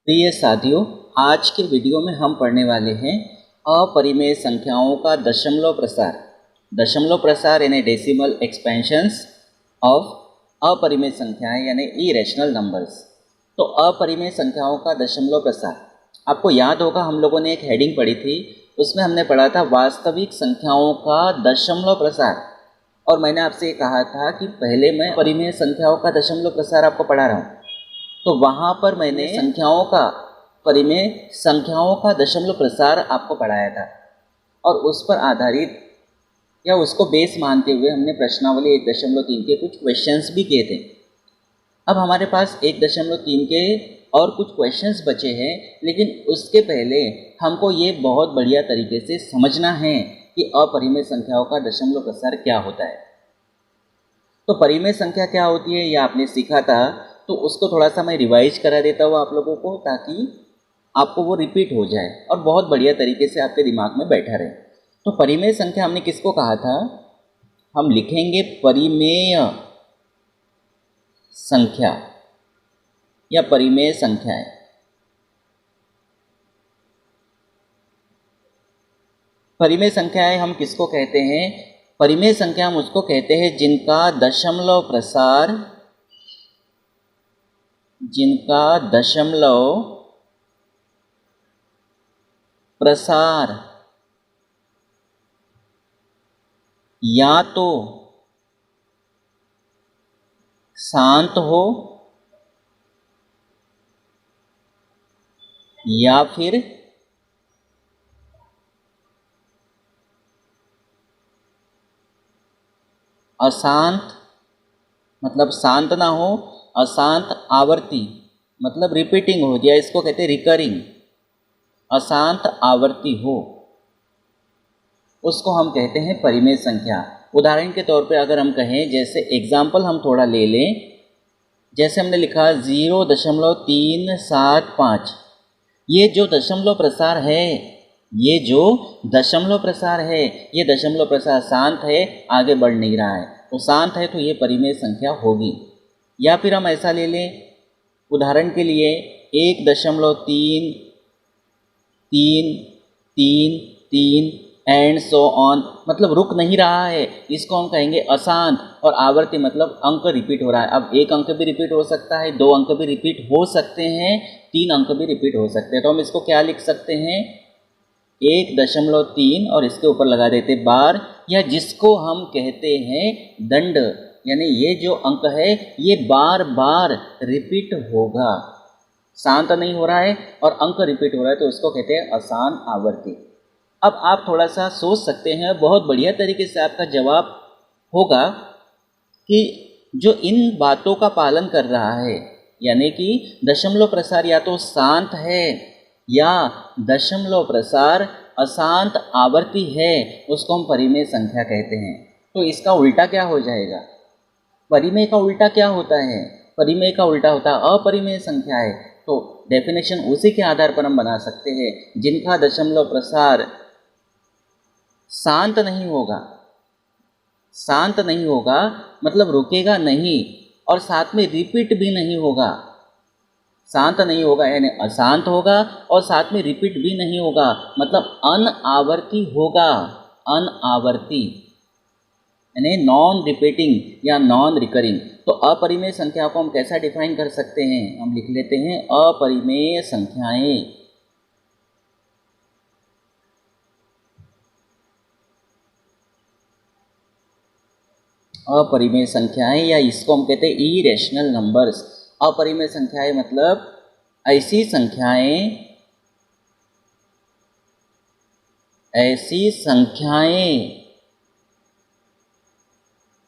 प्रिय साथियों, आज के वीडियो में हम पढ़ने वाले हैं अपरिमेय संख्याओं का दशमलव प्रसार। दशमलव प्रसार यानी डेसिमल एक्सपेंशंस ऑफ अपरिमेय संख्याएं यानी इरेशनल नंबर्स। तो अपरिमेय संख्याओं का दशमलव प्रसार, आपको याद होगा हम लोगों ने एक हेडिंग पढ़ी थी, उसमें हमने पढ़ा था वास्तविक संख्याओं का दशमलव प्रसार। और मैंने आपसे ये कहा था कि पहले मैं परिमेय संख्याओं का दशमलव प्रसार आपको पढ़ा रहा हूँ, तो वहाँ पर मैंने परिमेय संख्याओं का दशमलव प्रसार आपको पढ़ाया था और उस पर आधारित या उसको बेस मानते हुए हमने प्रश्नावली 1.3 के कुछ क्वेश्चंस भी किए थे। अब हमारे पास 1.3 के और कुछ क्वेश्चंस बचे हैं, लेकिन उसके पहले हमको ये बहुत बढ़िया तरीके से समझना है कि अपरिमेय संख्याओं का दशमलव प्रसार क्या होता है। तो परिमेय संख्या क्या होती है यह आपने सीखा था, तो उसको थोड़ा सा मैं रिवाइज करा देता हूँ आप लोगों को, ताकि आपको वो रिपीट हो जाए और बहुत बढ़िया तरीके से आपके दिमाग में बैठा रहे। तो परिमेय संख्या हमने किसको कहा था? हम लिखेंगे परिमेय संख्या या परिमेय संख्याएं। परिमेय संख्याएं हम किसको कहते हैं? परिमेय संख्या हम उसको कहते हैं जिनका दशमलव प्रसार या तो शांत हो या फिर अशांत, मतलब शांत ना हो, अशांत आवर्ती मतलब रिपीटिंग हो, या इसको कहते हैं रिकरिंग, अशांत आवर्ती हो, उसको हम कहते हैं परिमेय संख्या। उदाहरण के तौर पे अगर हम कहें, जैसे एग्जाम्पल हम थोड़ा ले लें, जैसे हमने लिखा 0.375, ये जो दशमलव प्रसार है, ये दशमलव प्रसार शांत है, आगे बढ़ नहीं रहा है, तो शांत है तो ये परिमेय संख्या होगी। या फिर हम ऐसा ले लें, उदाहरण के लिए 1.333 एंड सो ऑन, मतलब रुक नहीं रहा है, इसको हम कहेंगे अशांत। और आवर्ती मतलब अंक रिपीट हो रहा है। अब एक अंक भी रिपीट हो सकता है, 2 अंक भी रिपीट हो सकते हैं, 3 अंक भी रिपीट हो सकते हैं। तो हम इसको क्या लिख सकते हैं? 1.3 और इसके ऊपर लगा देते बार, या जिसको हम कहते हैं दंड, यानी ये जो अंक है ये बार बार रिपीट होगा, शांत नहीं हो रहा है और अंक रिपीट हो रहा है, तो उसको कहते हैं अशांत आवर्ती। अब आप थोड़ा सा सोच सकते हैं, बहुत बढ़िया तरीके से आपका जवाब होगा कि जो इन बातों का पालन कर रहा है, यानी कि दशमलव प्रसार या तो शांत है या दशमलव प्रसार अशांत आवर्ती है, उसको हम परिमेय संख्या कहते हैं। तो इसका उल्टा क्या हो जाएगा? परिमेय का उल्टा क्या होता है? परिमेय का उल्टा होता है अपरिमेय संख्या है। तो डेफिनेशन उसी के आधार पर हम बना सकते हैं, जिनका दशमलव प्रसार शांत नहीं होगा मतलब रुकेगा नहीं, और साथ में रिपीट भी नहीं होगा। शांत नहीं होगा यानी अशांत होगा, और साथ में रिपीट भी नहीं होगा मतलब अनआवर्ती होगा, अनआवर्ती यानी नॉन रिपीटिंग या नॉन रिकरिंग। तो अपरिमेय संख्या को हम कैसा डिफाइन कर सकते हैं? हम लिख लेते हैं अपरिमेय संख्याएं। अपरिमेय संख्याएं, या इसको हम कहते हैं इरेशनल नंबर्स। अपरिमेय संख्याएं मतलब ऐसी संख्याएं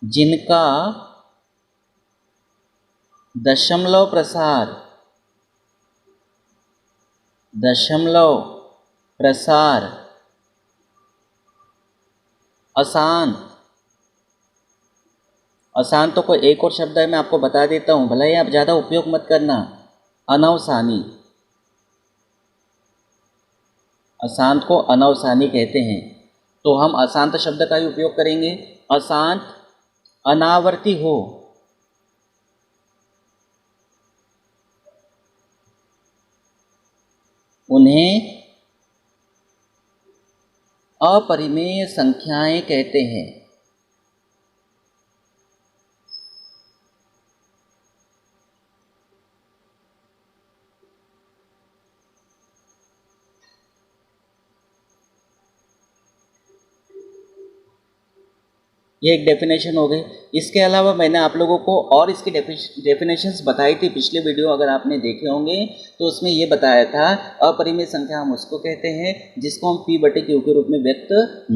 जिनका दशमलव प्रसार अशांत। तो कोई एक और शब्द है, मैं आपको बता देता हूँ, भले ही आप ज़्यादा उपयोग मत करना, अनवसानी। अशांत को अनवसानी कहते हैं, तो हम अशांत शब्द का ही उपयोग करेंगे। अशांत अनावर्ती हो, उन्हें अपरिमेय संख्याएं कहते हैं। ये एक डेफिनेशन हो गई। इसके अलावा मैंने आप लोगों को और इसकी डेफिनेशंस बताई थी पिछले वीडियो, अगर आपने देखे होंगे तो उसमें ये बताया था अपरिमेय संख्या हम उसको कहते हैं जिसको हम p/q के रूप में व्यक्त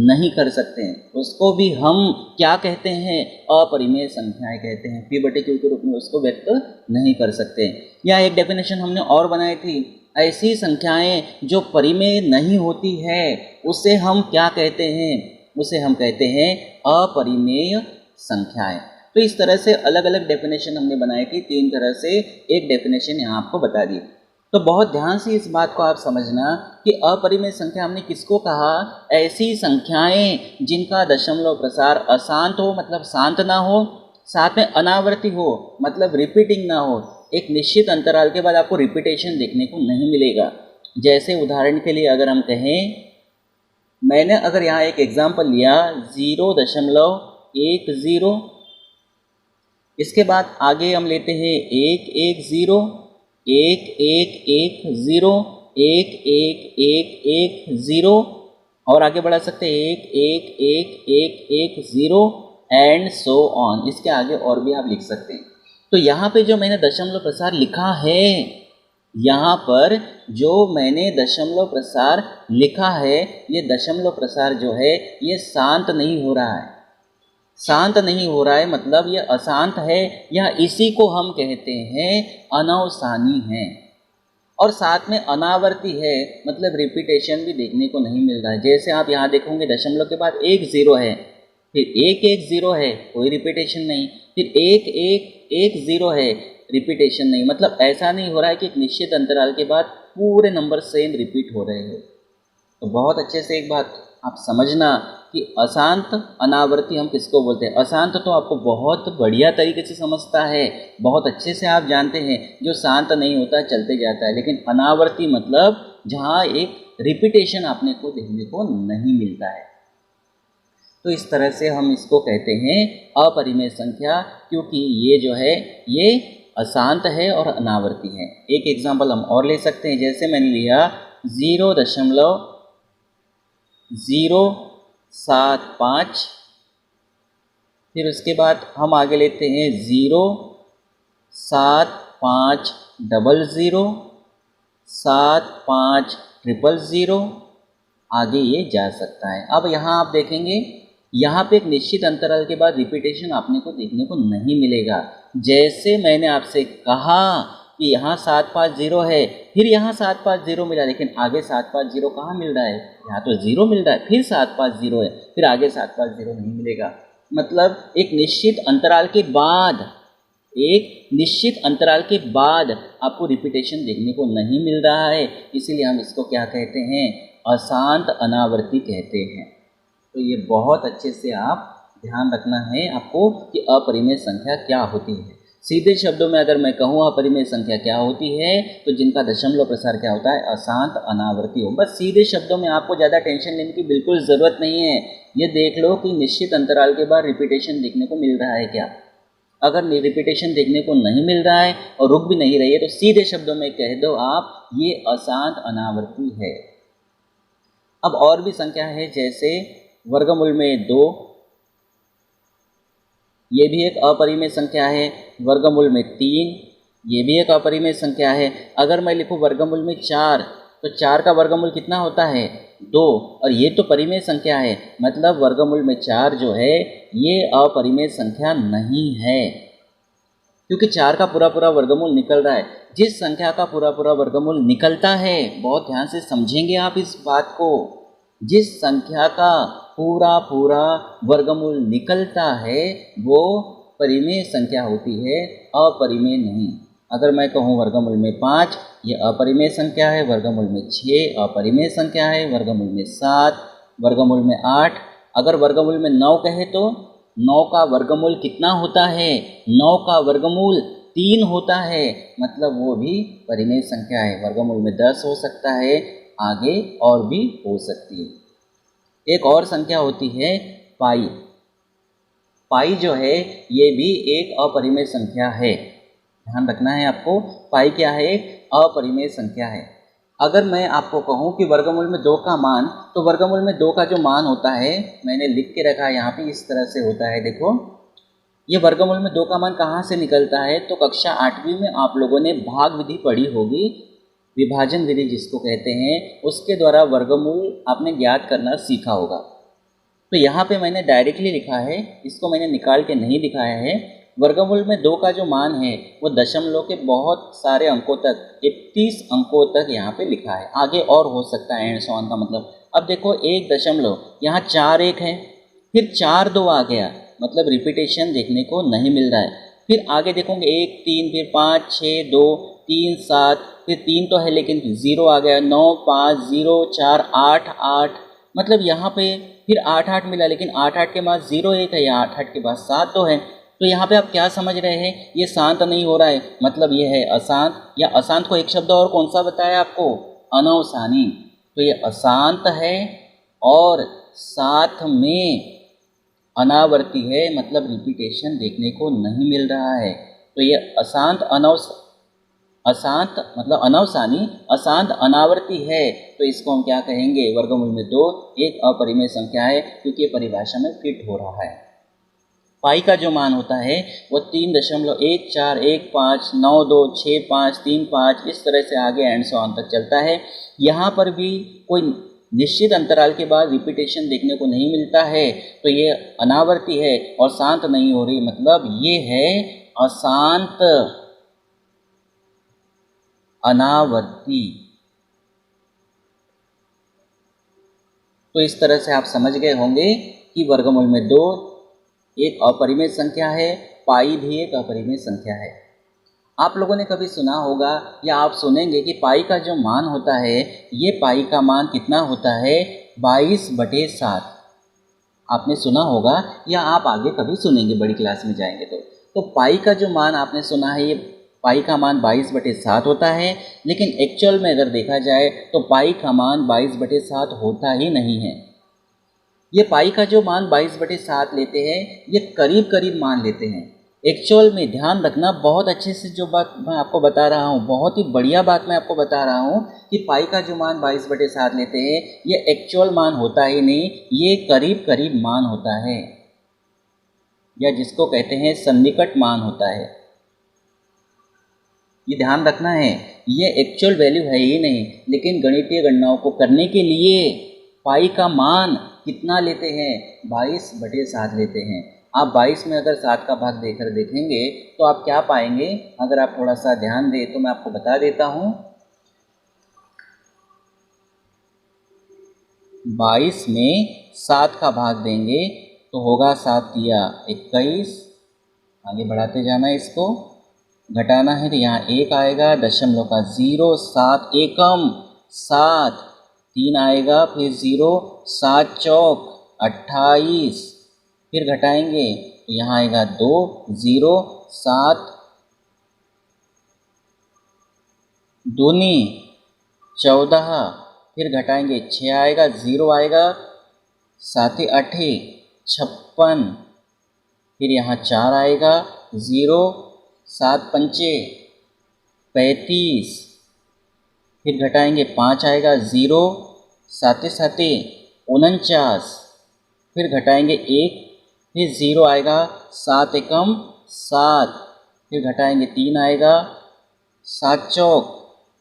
नहीं कर सकते हैं, उसको भी हम क्या कहते हैं, अपरिमेय संख्याएं कहते हैं। p/q के रूप में उसको व्यक्त नहीं कर सकते। या एक डेफिनेशन हमने और बनाई थी, ऐसी संख्याएं जो परिमेय नहीं होती है उसे हम क्या कहते हैं, उसे हम कहते हैं अपरिमेय संख्याएं। तो इस तरह से अलग अलग डेफिनेशन हमने बनाई थी, 3 तरह से एक डेफिनेशन यहाँ आपको बता दी। तो बहुत ध्यान से इस बात को आप समझना कि अपरिमेय संख्या हमने किसको कहा, ऐसी संख्याएं जिनका दशमलव प्रसार अशांत हो, मतलब शांत ना हो, साथ में अनावर्ती हो, मतलब रिपीटिंग ना हो, एक निश्चित अंतराल के बाद आपको रिपीटेशन देखने को नहीं मिलेगा। जैसे उदाहरण के लिए अगर हम कहें, मैंने अगर यहाँ एक एग्जाम्पल लिया 0.10, इसके बाद आगे हम लेते हैं 110, 1110, 111110 और आगे बढ़ा सकते हैं 111110 एंड सो ऑन। इसके आगे और भी आप लिख सकते हैं। तो यहाँ पे जो मैंने दशमलव प्रसार लिखा है, यहाँ पर जो मैंने दशमलव प्रसार लिखा है, ये दशमलव प्रसार जो है ये शांत नहीं हो रहा है। शांत नहीं हो रहा है मतलब ये अशांत है, या इसी को हम कहते हैं अनवसानी है। और साथ में अनावर्ती है, मतलब रिपीटेशन भी देखने को नहीं मिल रहा है। जैसे आप यहाँ देखोगे दशमलव के बाद 10 है, फिर 110 है, कोई रिपीटेशन नहीं, फिर 1110 है, रिपीटेशन नहीं। मतलब ऐसा नहीं हो रहा है कि एक निश्चित अंतराल के बाद पूरे नंबर सेम रिपीट हो रहे हैं। तो बहुत अच्छे से एक बात आप समझना कि अशांत अनावर्ती हम किसको बोलते हैं। अशांत तो आपको बहुत बढ़िया तरीके से समझता है, बहुत अच्छे से आप जानते हैं, जो शांत नहीं होता चलते जाता है। लेकिन अनावर्ती मतलब जहाँ एक रिपीटेशन आपने को देखने को नहीं मिलता है। तो इस तरह से हम इसको कहते हैं अपरिमेय संख्या, क्योंकि ये जो है ये अशांत है और अनावर्ती है। एक एग्जाम्पल हम और ले सकते हैं, जैसे मैंने लिया 0.075, फिर उसके बाद हम आगे लेते हैं 0.7500, 75000, आगे ये जा सकता है। अब यहाँ आप देखेंगे, यहाँ पे एक निश्चित अंतराल के बाद रिपीटेशन आपने को देखने को नहीं मिलेगा। जैसे मैंने आपसे कहा कि यहाँ 750 है, फिर यहाँ 750 मिला, लेकिन आगे 750 कहाँ मिल रहा है, यहाँ तो 0 मिल रहा है, फिर 750 है, फिर आगे 750 नहीं मिलेगा। मतलब एक निश्चित अंतराल के बाद, एक निश्चित अंतराल के बाद आपको रिपीटेशन देखने को नहीं मिल रहा है, इसीलिए हम इसको क्या कहते हैं, अशांत अनावर्ती कहते हैं। तो ये बहुत अच्छे से आप ध्यान रखना है आपको कि अपरिमेय संख्या क्या होती है। सीधे शब्दों में अगर मैं कहूँ अपरिमेय संख्या क्या होती है, तो जिनका दशमलव प्रसार क्या होता है, अशांत अनावर्ती हो। बस सीधे शब्दों में, आपको ज़्यादा टेंशन लेने की बिल्कुल ज़रूरत नहीं है। ये देख लो कि निश्चित अंतराल के बाद रिपीटेशन देखने को मिल रहा है क्या। अगर रिपीटेशन देखने को नहीं मिल रहा है और रुक भी नहीं रही है, तो सीधे शब्दों में कह दो आप, ये अशांत अनावर्ती है। अब और भी संख्या है, जैसे वर्गमूल में 2, ये भी एक अपरिमेय संख्या है। वर्गमूल में 3, ये भी एक अपरिमेय संख्या है। अगर मैं लिखूँ वर्गमूल में 4, तो 4 का वर्गमूल कितना होता है, 2, और ये तो परिमेय संख्या है, मतलब वर्गमूल में 4 जो है ये अपरिमेय संख्या नहीं है, क्योंकि 4 का पूरा पूरा वर्गमूल निकल रहा है। जिस संख्या का पूरा पूरा वर्गमूल निकलता है, बहुत ध्यान से समझेंगे आप इस बात को, जिस संख्या का पूरा पूरा वर्गमूल निकलता है वो परिमेय संख्या होती है, अपरिमेय नहीं। अगर मैं कहूँ वर्गमूल में 5, ये अपरिमेय संख्या है, वर्गमूल में 6 अपरिमेय संख्या है, वर्गमूल में 7, वर्गमूल में 8। अगर वर्गमूल में 9 कहे तो 9 का वर्गमूल कितना होता है, 9 का वर्गमूल 3 होता है मतलब वो भी परिमेय संख्या है। वर्गमूल में 10 हो सकता है, आगे और भी हो सकती है। एक और संख्या होती है पाई। पाई जो है ये भी एक अपरिमेय संख्या है, ध्यान रखना है आपको। पाई क्या है? एक अपरिमेय संख्या है। अगर मैं आपको कहूँ कि वर्गमूल में 2 का मान, तो वर्गमूल में 2 का जो मान होता है मैंने लिख के रखा है यहाँ पे, इस तरह से होता है। देखो ये वर्गमूल में 2 का मान कहाँ से निकलता है? तो कक्षा 8वीं में आप लोगों ने भाग विधि पढ़ी होगी, विभाजन विधि जिसको कहते हैं, उसके द्वारा वर्गमूल आपने ज्ञात करना सीखा होगा। तो यहाँ पे मैंने डायरेक्टली लिखा है, इसको मैंने निकाल के नहीं दिखाया है। वर्गमूल में 2 का जो मान है वो दशमलव के बहुत सारे अंकों तक, 31 अंकों तक यहाँ पे लिखा है, आगे और हो सकता है एंड सो ऑन का मतलब। अब देखो 1 दशमलव, यहाँ 4 1 है, फिर 4 2 आ गया, मतलब रिपीटेशन देखने को नहीं मिल रहा है। फिर आगे देखोगे 1 3, फिर 5 6 2 3 7, फिर 3 तो है लेकिन 0 आ गया, 9 5 0 4 8 8, मतलब यहाँ पे फिर 8 8 मिला, लेकिन 8 8 के बाद 0 1 है, या 8 8 के बाद 7 2 है। तो यहाँ पे आप क्या समझ रहे हैं? ये शांत नहीं हो रहा है, मतलब ये है अशांत, या अशांत को एक शब्द और कौन सा बताया आपको? अनवसानी। तो ये अशांत है और साथ में अनावर्ती है, मतलब रिपीटेशन देखने को नहीं मिल रहा है। तो ये अशांत मतलब अनवसानी, अशांत अनावर्ती है। तो इसको हम क्या कहेंगे? वर्गमूल में 2 एक अपरिमेय संख्या है, क्योंकि ये परिभाषा में फिट हो रहा है। पाई का जो मान होता है वो 3.141595 इस तरह से आगे एंड सो ऑन तक चलता है। यहाँ पर भी कोई निश्चित अंतराल के बाद रिपीटेशन देखने को नहीं मिलता है, तो ये अनावर्ती है और शांत नहीं हो रही, मतलब ये है अशांत अनावर्ती। तो इस तरह से आप समझ गए होंगे कि वर्गमूल में 2 एक अपरिमेय संख्या है, पाई भी एक अपरिमेय संख्या है। आप लोगों ने कभी सुना होगा या आप सुनेंगे कि पाई का जो मान होता है, ये पाई का मान कितना होता है? 22/7। आपने सुना होगा या आप आगे कभी सुनेंगे, बड़ी क्लास में जाएंगे तो पाई का जो मान आपने सुना है, ये पाई का मान 22/7 होता है। लेकिन एक्चुअल में अगर देखा जाए तो पाई का मान 22/7 होता ही नहीं है। ये पाई का जो मान 22/7 लेते हैं, ये करीब करीब मान लेते हैं। एक्चुअल में ध्यान रखना, बहुत अच्छे से जो बात मैं आपको बता रहा हूँ, बहुत ही बढ़िया बात मैं आपको बता रहा हूँ कि पाई का जो मान 22/7 लेते हैं, ये एक्चुअल मान होता ही नहीं, ये करीब करीब मान होता है, या जिसको कहते हैं सन्निकट मान होता है। ये ध्यान रखना है, ये एक्चुअल वैल्यू है ही नहीं, लेकिन गणितीय गणनाओं को करने के लिए पाई का मान कितना लेते हैं? 22/7 लेते हैं। आप 22 में अगर 7 का भाग देकर देखेंगे तो आप क्या पाएंगे? अगर आप थोड़ा सा ध्यान दें तो मैं आपको बता देता हूँ। 22 में 7 का भाग देंगे तो होगा 7 या 21, आगे बढ़ाते जाना, इसको घटाना है तो यहाँ 1 आएगा, दशमलव का 0, 7 एकम 7, 3 आएगा, फिर 0, 7 चौक 28, फिर घटाएंगे तो यहाँ आएगा 2, 0, 7 दूनी 14, फिर घटाएंगे 6 आएगा, 0 आएगा, 7 8 56, फिर यहाँ 4 आएगा, 0, 7 पंचे 35, फिर घटाएंगे 5 आएगा, 0, 7 7 49, फिर घटाएंगे 1, फिर 0 आएगा, 7 एकम 7, फिर घटाएंगे 3 आएगा, 7 चौक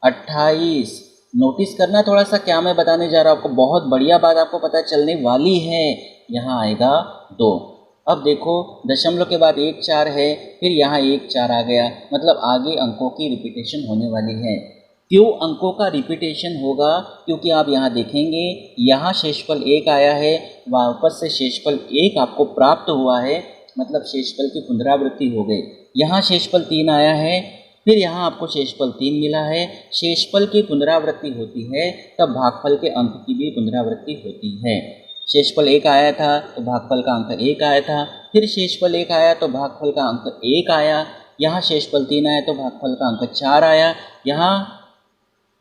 28। नोटिस करना थोड़ा सा क्या मैं बताने जा रहा हूँ आपको, बहुत बढ़िया बात आपको पता चलने वाली है। यहाँ आएगा 2। अब देखो दशमलव के बाद 1 4 है, फिर यहाँ 1 4 आ गया, मतलब आगे अंकों की रिपीटेशन होने वाली है। क्यों अंकों का रिपीटेशन होगा? क्योंकि आप यहाँ देखेंगे यहाँ शेषफल 1 आया है, वापस से शेषफल 1 आपको प्राप्त हुआ है, मतलब शेषफल की पुनरावृत्ति हो गई। यहाँ शेषफल 3 आया है, फिर यहाँ आपको शेषफल 3 मिला है। शेषफल की पुनरावृत्ति होती है तब भागफल के अंक की भी पुनरावृत्ति होती है। शेषफल 1 आया था तो भागफल का अंक 1 आया था, फिर शेषफल 1 आया तो भागफल का अंक 1 आया, यहाँ शेषफल 3 आया तो भागफल का अंक 4 आया, यहाँ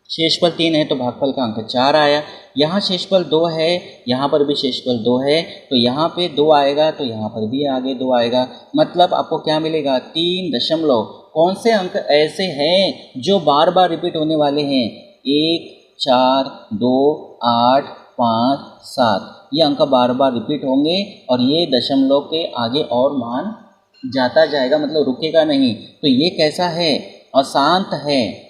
शेषफल 3 है तो भागफल का अंक 4 आया, यहाँ शेषफल 2 है, यहाँ पर भी शेषफल 2 है, तो यहाँ पे 2 आएगा तो यहाँ पर भी आगे 2 आएगा। मतलब आपको क्या मिलेगा, 3 दशमलव कौन से अंक ऐसे हैं जो बार बार रिपीट होने वाले हैं, 1, 4, 2, 8, 5, 7, ये अंक बार बार रिपीट होंगे और ये दशमलव के आगे और मान जाता जाएगा, मतलब रुकेगा नहीं। तो ये कैसा है, अशांत है,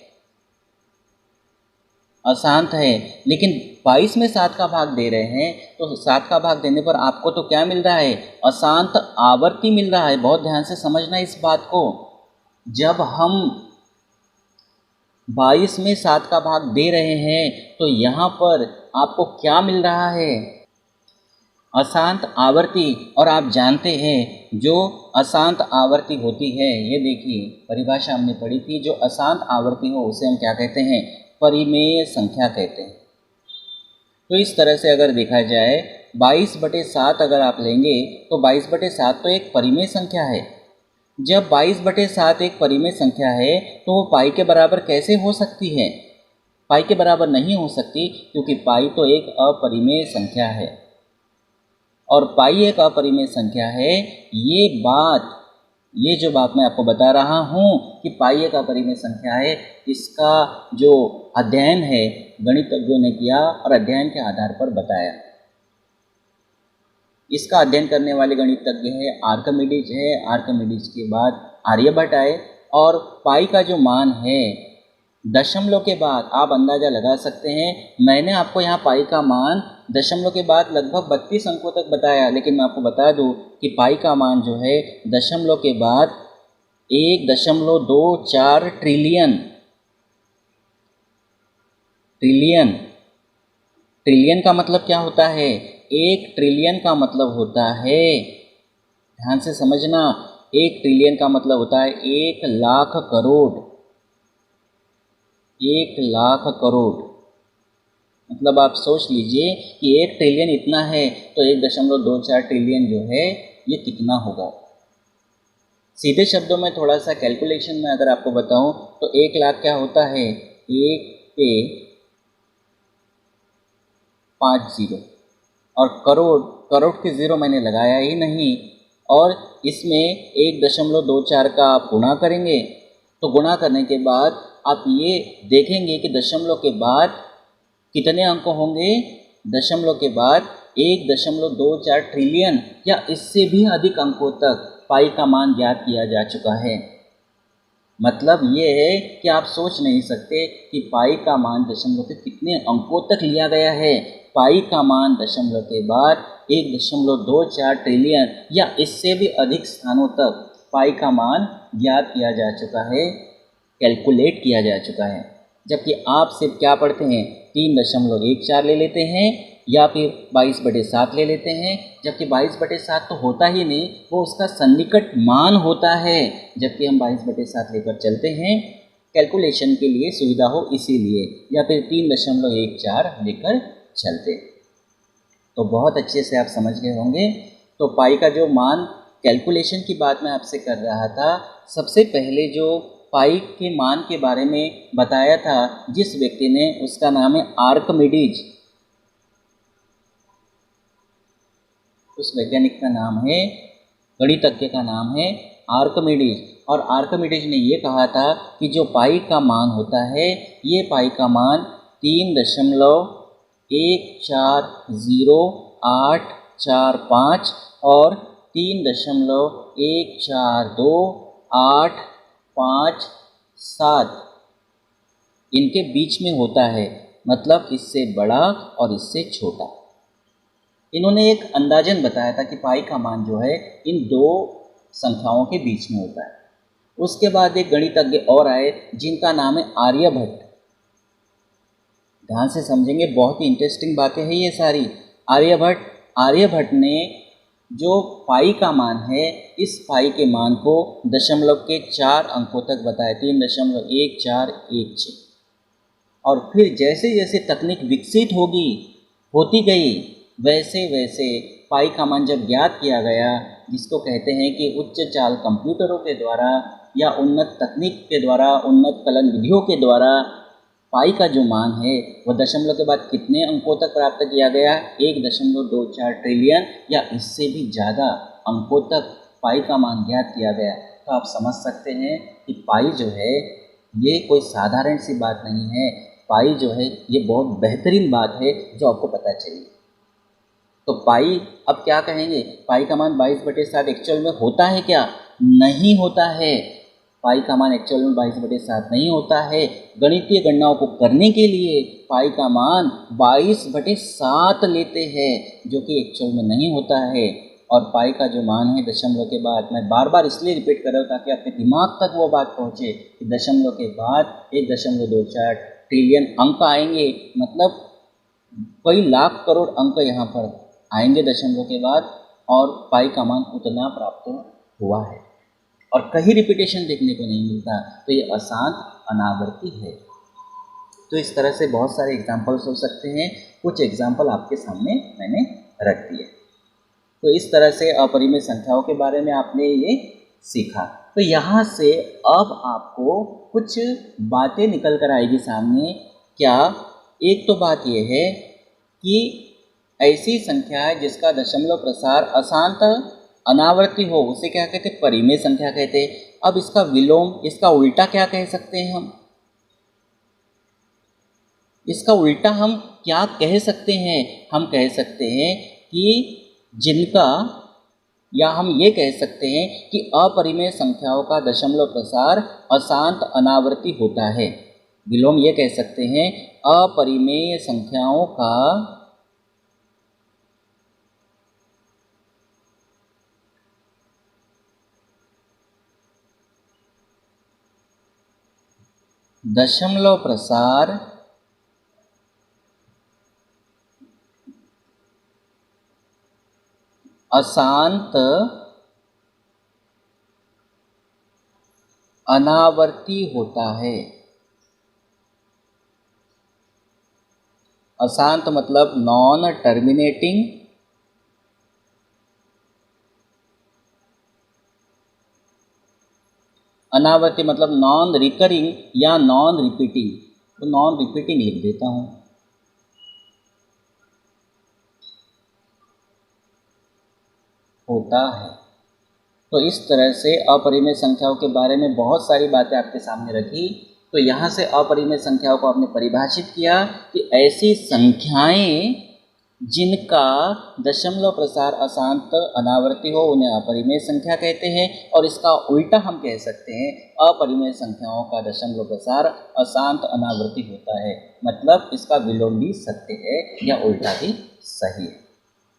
अशांत है। लेकिन 22 में 7 का भाग दे रहे हैं तो 7 का भाग देने पर आपको तो क्या मिल रहा है, अशांत आवर्ती मिल रहा है। बहुत ध्यान से समझना इस बात को। जब हम 22 में 7 का भाग दे रहे हैं तो यहाँ पर आपको क्या मिल रहा है, अशांत आवर्ती। और आप जानते हैं जो अशांत आवर्ती होती है, ये देखिए परिभाषा हमने पढ़ी थी, जो अशांत आवर्ती हो उसे हम क्या कहते हैं, परिमेय संख्या कहते हैं। तो इस तरह से अगर देखा जाए 22/7 अगर आप लेंगे तो 22/7 तो एक परिमेय संख्या है। जब 22/7 एक परिमेय संख्या है तो वो पाई के बराबर कैसे हो सकती है, पाई के बराबर नहीं हो सकती, क्योंकि पाई तो एक अपरिमेय संख्या है और पाई एक अपरिमेय संख्या है। ये जो बात मैं आपको बता रहा हूँ कि पाई एक अपरिमेय संख्या है, इसका जो अध्ययन है गणितज्ञों ने किया और अध्ययन के आधार पर बताया। इसका अध्ययन करने वाले गणितज्ञ है आर्किमिडीज है। आर्किमिडीज के बाद आर्यभट्ट आए और पाई का जो मान है दशमलव के बाद, आप अंदाज़ा लगा सकते हैं, मैंने आपको यहाँ पाई का मान दशमलव के बाद लगभग 32 अंकों तक बताया, लेकिन मैं आपको बता दूं कि पाई का मान जो है दशमलव के बाद 1.24 ट्रिलियन ट्रिलियन का मतलब क्या होता है, 1 ट्रिलियन का मतलब होता है, ध्यान से समझना, 1 ट्रिलियन का मतलब होता है 1 लाख करोड़। 1 लाख करोड़ मतलब आप सोच लीजिए कि 1 ट्रिलियन इतना है तो 1.24 ट्रिलियन जो है ये कितना होगा। सीधे शब्दों में थोड़ा सा कैलकुलेशन में अगर आपको बताऊं तो 1 लाख क्या होता है, 1 पे 5 जीरो, और करोड़ के ज़ीरो मैंने लगाया ही नहीं, और इसमें 1.24 का आप गुणा करेंगे तो गुणा करने के बाद आप ये देखेंगे कि दशमलव के बाद कितने अंक होंगे, दशमलव के बाद 1.24 ट्रिलियन या इससे भी अधिक अंकों तक पाई का मान ज्ञात किया जा चुका है। मतलब ये है कि आप सोच नहीं सकते कि पाई का मान दशमलव के कितने अंकों तक लिया गया है। पाई का मान दशमलव के बाद 1.24 ट्रिलियन या इससे भी अधिक स्थानों तक पाई का मान ज्ञात किया जा चुका है, कैलकुलेट किया जा चुका है। जबकि आप सिर्फ क्या पढ़ते हैं, 3.14 ले लेते हैं या फिर 22/7 ले लेते हैं, जबकि 22/7 तो होता ही नहीं, वो उसका सन्निकट मान होता है। जबकि हम 22/7 लेकर चलते हैं कैलकुलेशन के लिए सुविधा हो इसीलिए, या फिर 3.14 लेकर चलते। तो बहुत अच्छे से आप समझ गए होंगे। तो पाई का जो मान, कैलकुलेशन की बात मैं आपसे कर रहा था, सबसे पहले जो पाई के मान के बारे में बताया था जिस व्यक्ति ने, उसका नाम है आर्किमिडीज। उस वैज्ञानिक का नाम है, गणितज्ञ का नाम है आर्किमिडीज। और आर्किमिडीज ने ये कहा था कि जो पाई का मान होता है, ये पाई का मान 3.140845 और 3.142857 इनके बीच में होता है, मतलब इससे बड़ा और इससे छोटा। इन्होंने एक अंदाजन बताया था कि पाई का मान जो है इन दो संख्याओं के बीच में होता है। उसके बाद एक गणितज्ञ और आए जिनका नाम है आर्यभट्ट। ध्यान से समझेंगे, बहुत ही इंटरेस्टिंग बातें हैं ये सारी। आर्यभट्ट ने जो पाई का मान है, इस पाई के मान को दशमलव के 4 अंकों तक बताया, 3.1416। और फिर जैसे जैसे तकनीक विकसित होती गई, वैसे वैसे पाई का मान जब ज्ञात किया गया, जिसको कहते हैं कि उच्च चाल कंप्यूटरों के द्वारा या उन्नत तकनीक के द्वारा, उन्नत कलन विधियों के द्वारा पाई का जो मान है वह दशमलव के बाद कितने अंकों तक प्राप्त किया गया, 1.24 ट्रिलियन या इससे भी ज़्यादा अंकों तक पाई का मान ज्ञात किया गया। तो आप समझ सकते हैं कि पाई जो है ये कोई साधारण सी बात नहीं है। पाई जो है ये बहुत बेहतरीन बात है जो आपको पता चाहिए। तो पाई अब क्या कहेंगे, पाई का मान 22/7 एक्चुअल में होता है क्या? नहीं होता है। पाई का मान एक्चुअल में 22/7 नहीं होता है। गणितीय गणनाओं को करने के लिए पाई का मान 22/7 लेते हैं, जो कि एक्चुअल में नहीं होता है। और पाई का जो मान है दशमलव के बाद, मैं बार बार इसलिए रिपीट कर रहा हूँ ताकि आपके दिमाग तक वो बात पहुँचे कि दशमलव के बाद 1.24 ट्रिलियन अंक आएंगे, मतलब कई लाख करोड़ अंक यहाँ पर आएंगे दशमलव के बाद, और पाई का मान उतना प्राप्त हुआ है और कहीं रिपीटेशन देखने को नहीं मिलता। तो ये अशांत अनावर्ती है। तो इस तरह से बहुत सारे एग्जाम्पल्स हो सकते हैं। कुछ एग्जाम्पल आपके सामने मैंने रख दिए। तो इस तरह से अपरिमेय संख्याओं के बारे में आपने ये सीखा। तो यहाँ से अब आपको कुछ बातें निकल कर आएगी सामने। क्या? एक तो बात यह है कि ऐसी संख्या है जिसका दशमलव प्रसार अशांत अनावर्ती हो, उसे क्या कहते हैं? परिमेय संख्या कहते हैं। अब इसका विलोम, इसका उल्टा क्या कह सकते हैं हम? इसका उल्टा हम क्या कह सकते हैं? हम कह सकते हैं कि जिनका, या हम ये कह सकते हैं कि अपरिमेय संख्याओं का दशमलव प्रसार अशांत अनावर्ती होता है। विलोम ये कह सकते हैं अपरिमेय संख्याओं का दशमलव प्रसार अशांत अनावर्ती होता है। अशांत मतलब नॉन टर्मिनेटिंग, अनावर्ती मतलब नॉन रिकरिंग या नॉन रिपीटिंग। तो नॉन रिपीटिंग लिख देता हूँ। होता है। तो इस तरह से अपरिमेय संख्याओं के बारे में बहुत सारी बातें आपके सामने रखी। तो यहाँ से अपरिमेय संख्याओं को आपने परिभाषित किया कि ऐसी संख्याएं जिनका दशमलव प्रसार अशांत अनावर्ती हो उन्हें अपरिमेय संख्या कहते हैं। और इसका उल्टा हम कह सकते हैं अपरिमेय संख्याओं का दशमलव प्रसार अशांत अनावर्ती होता है, मतलब इसका विलोम भी सत्य है या उल्टा भी सही है।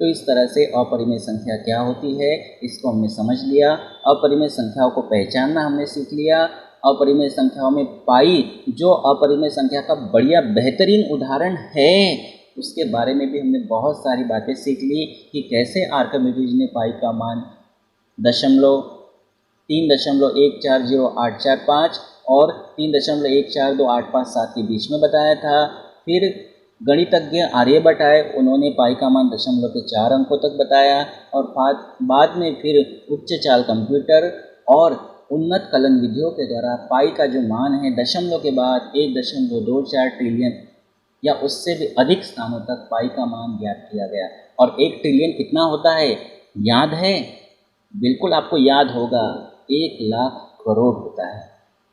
तो इस तरह से अपरिमेय संख्या क्या होती है इसको हमने समझ लिया। अपरिमेय संख्याओं को पहचानना हमने सीख लिया। अपरिमेय संख्याओं में पाई, जो अपरिमेय संख्या का बढ़िया बेहतरीन उदाहरण है, उसके बारे में भी हमने बहुत सारी बातें सीख ली कि कैसे आर्किमिडीज ने पाई का मान 3.140845 और 3.142857 के बीच में बताया था। फिर गणितज्ञ आर्यभट्ट आए, उन्होंने पाई का मान दशमलव के 4 अंकों तक बताया। और बाद में फिर उच्च चाल कंप्यूटर और उन्नत कलन विधियों के द्वारा पाई का जो मान है दशमलव के बाद 1.24 ट्रिलियन या उससे भी अधिक स्थानों तक पाई का मान ज्ञात किया गया। और 1 ट्रिलियन कितना होता है याद है? बिल्कुल आपको याद होगा, 1 लाख करोड़ होता है।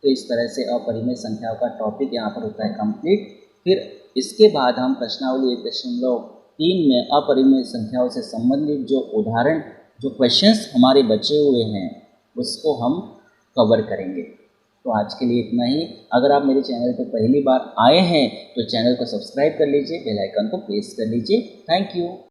तो इस तरह से अपरिमेय संख्याओं का टॉपिक यहाँ पर होता है कंप्लीट। फिर इसके बाद हम प्रश्नावली 1.3 में अपरिमेय संख्याओं से संबंधित जो उदाहरण, जो क्वेश्चंस हमारे बचे हुए हैं उसको हम कवर करेंगे। तो आज के लिए इतना ही। अगर आप मेरे चैनल पर पहली बार आए हैं तो चैनल को सब्सक्राइब कर लीजिए, बेल आइकन को प्रेस कर लीजिए। Thank you.